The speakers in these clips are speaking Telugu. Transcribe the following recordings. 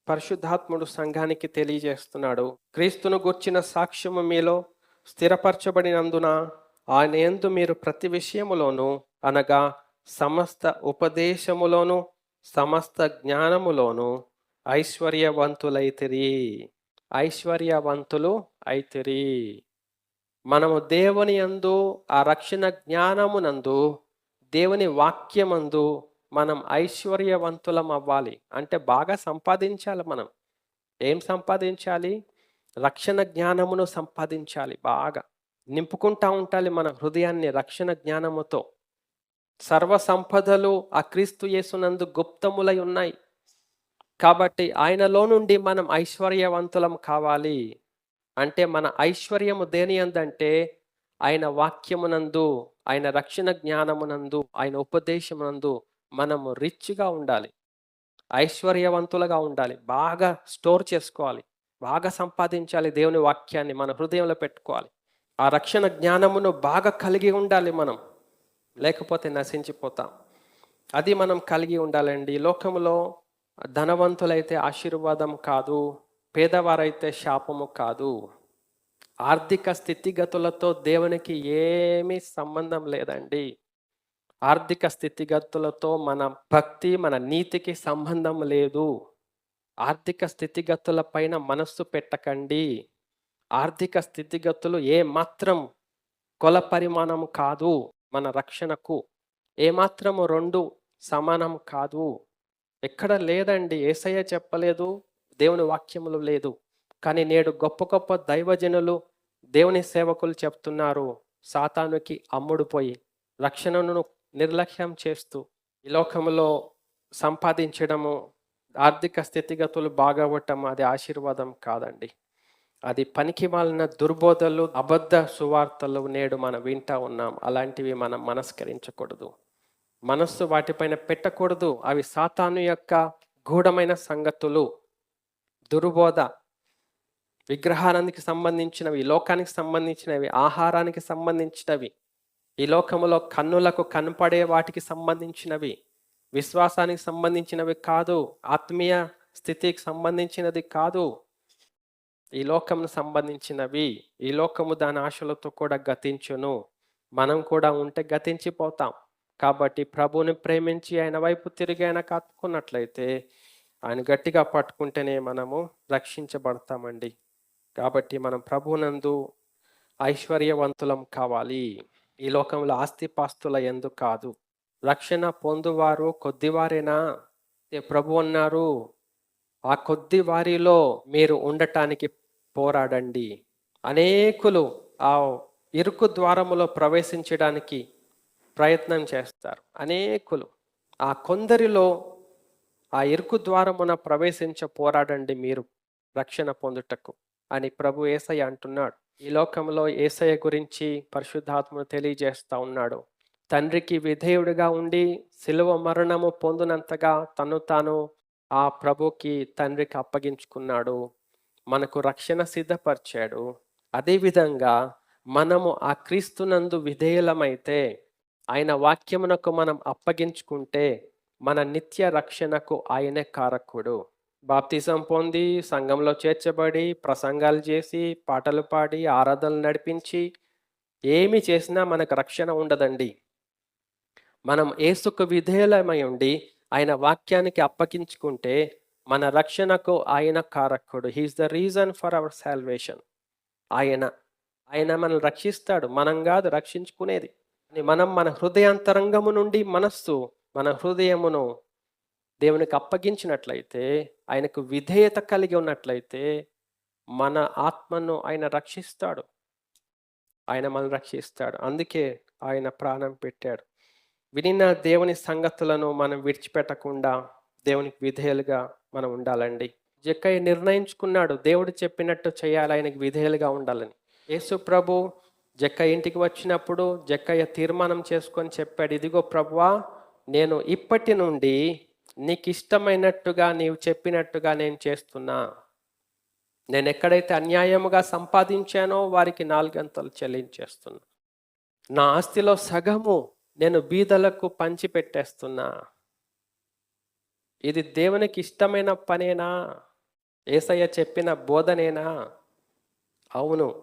పరిశుద్ధాత్ముడు సంఘానికి తెలియజేస్తున్నాడు. క్రీస్తును గూర్చిన సాక్ష్యము మీలో స్థిరపరచబడినందున ఆయన యందు మీరు ప్రతి విషయములోను అనగా సమస్త ఉపదేశములోను సమస్త జ్ఞానములోను ఐశ్వర్యవంతులైతిరి. ఐశ్వర్యవంతులు అయితిరి. మనము దేవుని యందు ఆ రక్షణ జ్ఞానమునందు దేవుని వాక్యమందు మనం ఐశ్వర్యవంతులం అవ్వాలి. అంటే బాగా సంపాదించాలి. మనం ఏం సంపాదించాలి? రక్షణ జ్ఞానమును సంపాదించాలి. బాగా నింపుకుంటా ఉండాలి మన హృదయాన్ని రక్షణ జ్ఞానముతో. సర్వ సంపదలు ఆ క్రీస్తు యేసునందు గుప్తములై ఉన్నాయి. కాబట్టి ఆయనలో నుండి మనం ఐశ్వర్యవంతులం కావాలి. అంటే మన ఐశ్వర్యము దేని యందంటే ఆయన వాక్యమునందు, ఆయన రక్షణ జ్ఞానమునందు, ఆయన ఉపదేశమునందు మనము రిచ్గా ఉండాలి, ఐశ్వర్యవంతులుగా ఉండాలి. బాగా స్టోర్ చేసుకోవాలి, బాగా సంపాదించాలి. దేవుని వాక్యాన్ని మన హృదయంలో పెట్టుకోవాలి. ఆ రక్షణ జ్ఞానమును బాగా కలిగి ఉండాలి మనం, లేకపోతే నశించిపోతాం. అది మనం కలిగి ఉండాలండి. లోకములో ధనవంతులైతే ఆశీర్వాదం కాదు, పేదవారైతే శాపము కాదు. ఆర్థిక స్థితిగతులతో దేవునికి ఏమీ సంబంధం లేదండి. ఆర్థిక స్థితిగతులతో మన భక్తి, మన నీతికి సంబంధం లేదు. ఆర్థిక స్థితిగతుల పైన మనస్సు పెట్టకండి. ఆర్థిక స్థితిగతులు ఏమాత్రం కొల పరిమాణం కాదు. మన రక్షణకు ఏమాత్రము రెండు సమానం కాదు. ఎక్కడ లేదండి. యేసయ్య చెప్పలేదు, దేవుని వాక్యములు లేదు. కానీ నేడు గొప్ప గొప్ప దైవజనులు, దేవుని సేవకులు చెప్తున్నారు, సాతానుకి అమ్ముడుపోయి రక్షణను నిర్లక్ష్యం చేస్తూ ఈ లోకములో సంపాదించడము, ఆర్థిక స్థితిగతులు బాగవటం అది ఆశీర్వాదం కాదండి. అది పనికి మాలిన దుర్బోధలు, అబద్ధ సువార్తలు నేడు మనం వింటా ఉన్నాం. అలాంటివి మనం మనస్కరించకూడదు, మనస్సు వాటిపైన పెట్టకూడదు. అవి సాతాను యొక్క గూఢమైన సంగతులు, దుర్బోధ, విగ్రహానికి సంబంధించినవి, లోకానికి సంబంధించినవి, ఆహారానికి సంబంధించినవి, ఈ లోకములో కన్నులకు కనపడే వాటికి సంబంధించినవి, విశ్వాసానికి సంబంధించినవి కాదు, ఆత్మీయ స్థితికి సంబంధించినది కాదు. ఈ లోకమును సంబంధించినవి. ఈ లోకము దాని ఆశలతో కూడా గతించును. మనం కూడా ఉంటే గతించిపోతాం. కాబట్టి ప్రభువుని ప్రేమించి ఆయన వైపు తిరిగి ఆయన కట్టుకున్నట్లయితే, ఆయన గట్టిగా పట్టుకుంటేనే మనము రక్షించబడతామండి. కాబట్టి మనం ప్రభువునందు ఐశ్వర్యవంతులం కావాలి. ఈ లోకంలో ఆస్తిపాస్తుల యందు కాదు. రక్షణ పొందువారు కొద్దివారేనా? ప్రభు అన్నారు, ఆ కొద్ది వారిలో మీరు ఉండటానికి పోరాడండి. అనేకులు ఆ ఇరుకు ద్వారములో ప్రవేశించడానికి ప్రయత్నం చేస్తారు. అనేకులు ఆ కొందరిలో ఆ ఇరుకు ద్వారమున ప్రవేశించ పోరాడండి మీరు రక్షణ పొందుటకు అని ప్రభు యేసయ్య అంటున్నాడు. ఈ లోకంలో యేసయ్య గురించి పరిశుద్ధాత్మను తెలియజేస్తా ఉన్నాడు. తండ్రికి విధేయుడిగా ఉండి శిలువ మరణము పొందినంతగా తను తాను ఆ ప్రభుకి, తండ్రికి అప్పగించుకున్నాడు. మనకు రక్షణ సిద్ధపరిచాడు. అదేవిధంగా మనము ఆ క్రీస్తునందు విధేయులమైతే, ఆయన వాక్యమునకు మనం అప్పగించుకుంటే మన నిత్య రక్షణకు ఆయనే కారకుడు. బాప్తిజం పొంది సంఘంలో చేర్చబడి ప్రసంగాలు చేసి పాటలు పాడి ఆరాధనలు నడిపించి ఏమి చేసినా మనకు రక్షణ ఉండదండి. మనం యేసుకు విధేయులమై ఉండి ఆయన వాక్యానికి అప్పగించుకుంటే మన రక్షణకు ఆయన కారకుడు. He is the reason for our salvation. ఆయన మనల్ని రక్షిస్తాడు, మనం కాదు రక్షించుకునేది. మనం మన హృదయాంతరంగము నుండి మన హృదయమును దేవునికి అప్పగించినట్లయితే, ఆయనకు విధేయత కలిగి ఉన్నట్లయితే మన ఆత్మను ఆయన రక్షిస్తాడు. ఆయన మనల్ని రక్షిస్తాడు. అందుకే ఆయన ప్రాణం పెట్టాడు. వినిన దేవుని సంగతులను మనం విడిచిపెట్టకుండా దేవునికి విధేయులుగా మనం ఉండాలండి. జక్కయ్య నిర్ణయించుకున్నాడు, దేవుడు చెప్పినట్టు చేయాలి, ఆయనకు విధేయులుగా ఉండాలని. యేసు ప్రభు జక్కయ్య ఇంటికి వచ్చినప్పుడు జక్కయ్య తీర్మానం చేసుకొని చెప్పాడు, ఇదిగో ప్రభువా, నేను ఇప్పటి నుండి నీకు ఇష్టమైనట్టుగా నీవు చెప్పినట్టుగా నేను చేస్తున్నా. నేను ఎక్కడైతే అన్యాయముగా సంపాదించానో వారికి 4 అంతలు చెల్లించేస్తున్నా. నా ఆస్తిలో సగము నేను బీదలకు పంచిపెట్టేస్తున్నా. ఇది దేవునికి ఇష్టమైన పనేనా? యేసయ్య చెప్పిన బోధనేనా? అవును.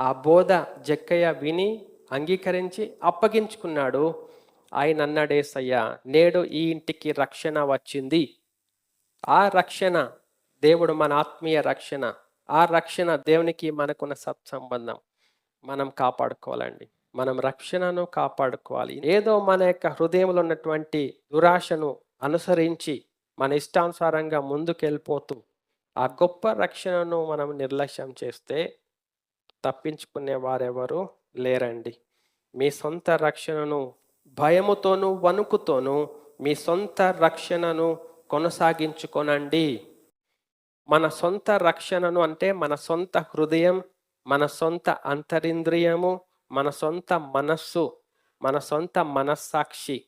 ఆ బోధ జక్కయ్య విని అంగీకరించి అప్పగించుకున్నాడు. ఆయన అన్నాడు యేసయ్య, నేడు ఈ ఇంటికి రక్షణ వచ్చింది. ఆ రక్షణ దేవుడు మన ఆత్మీయ రక్షణ. ఆ రక్షణ దేవునికి మనకున్న సత్సంబంధం మనం కాపాడుకోవాలండి. మనం రక్షణను కాపాడుకోవాలి. ఏదో మన యొక్క హృదయంలో ఉన్నటువంటి దురాశను అనుసరించి మన ఇష్టానుసారంగా ముందుకెళ్ళిపోతూ ఆ గొప్ప రక్షణను మనం నిర్లక్ష్యం చేస్తే తప్పించుకునే వారెవరు లేరండి. మీ సొంత రక్షణను భయముతోనూ వణుకుతోనూ మీ సొంత రక్షణను కొనసాగించుకొనండి. మన సొంత రక్షణను అంటే మన సొంత హృదయం, మన సొంత అంతరింద్రియము, మన సొంత మనస్సు, మన సొంత మనస్సాక్షి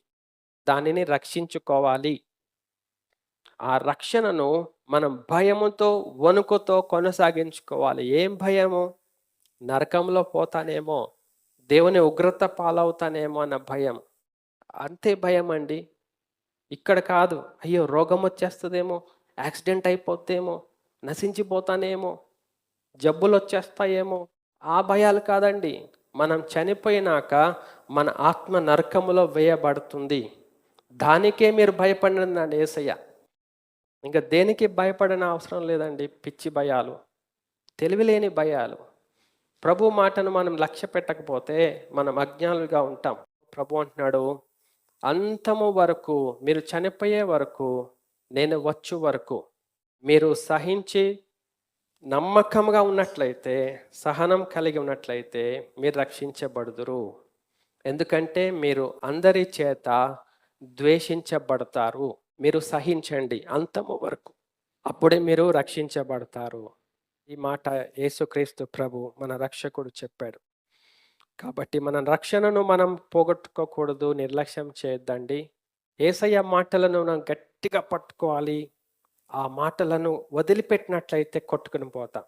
దానిని రక్షించుకోవాలి. ఆ రక్షణను మనం భయముతో వణుకుతో కొనసాగించుకోవాలి. ఏం భయము? నరకంలో పోతానేమో, దేవుని ఉగ్రత పాలవుతానేమో అన్న భయం. అంతే భయం అండి. ఇక్కడ కాదు, అయ్యో రోగం వచ్చేస్తుందేమో, యాక్సిడెంట్ అయిపోతేమో, నశించిపోతానేమో, జబ్బులు వచ్చేస్తాయేమో, ఆ భయాలు కాదండి. మనం చనిపోయినాక మన ఆత్మ నరకములో వేయబడుతుంది. దానికే మీరు భయపడినాడు యేసయ్య. ఇంకా దేనికి భయపడిన అవసరం లేదండి. పిచ్చి భయాలు, తెలివిలేని భయాలు. ప్రభు మాటను మనం లక్ష్య పెట్టకపోతే మనం అజ్ఞానులుగా ఉంటాం. ప్రభు అంటున్నాడు, అంతము వరకు, మీరు చనిపోయే వరకు, నేను వచ్చు వరకు మీరు సహించి నమ్మకంగా ఉన్నట్లయితే, సహనం కలిగి ఉన్నట్లయితే మీరు రక్షించబడుదురు. ఎందుకంటే మీరు అందరి చేత ద్వేషించబడతారు. మీరు సహించండి అంతము వరకు, అప్పుడే మీరు రక్షించబడతారు. ఈ మాట యేసుక్రీస్తు ప్రభు మన రక్షకుడు చెప్పాడు. కాబట్టి మన రక్షణను మనం పోగొట్టుకోకూడదు, నిర్లక్ష్యం చేయొద్దండి. యేసయ్య మాటలను మనం గట్టిగా పట్టుకోవాలి. ఆ మాటలను వదిలిపెట్టినట్లయితే కొట్టుకుని పోతాం.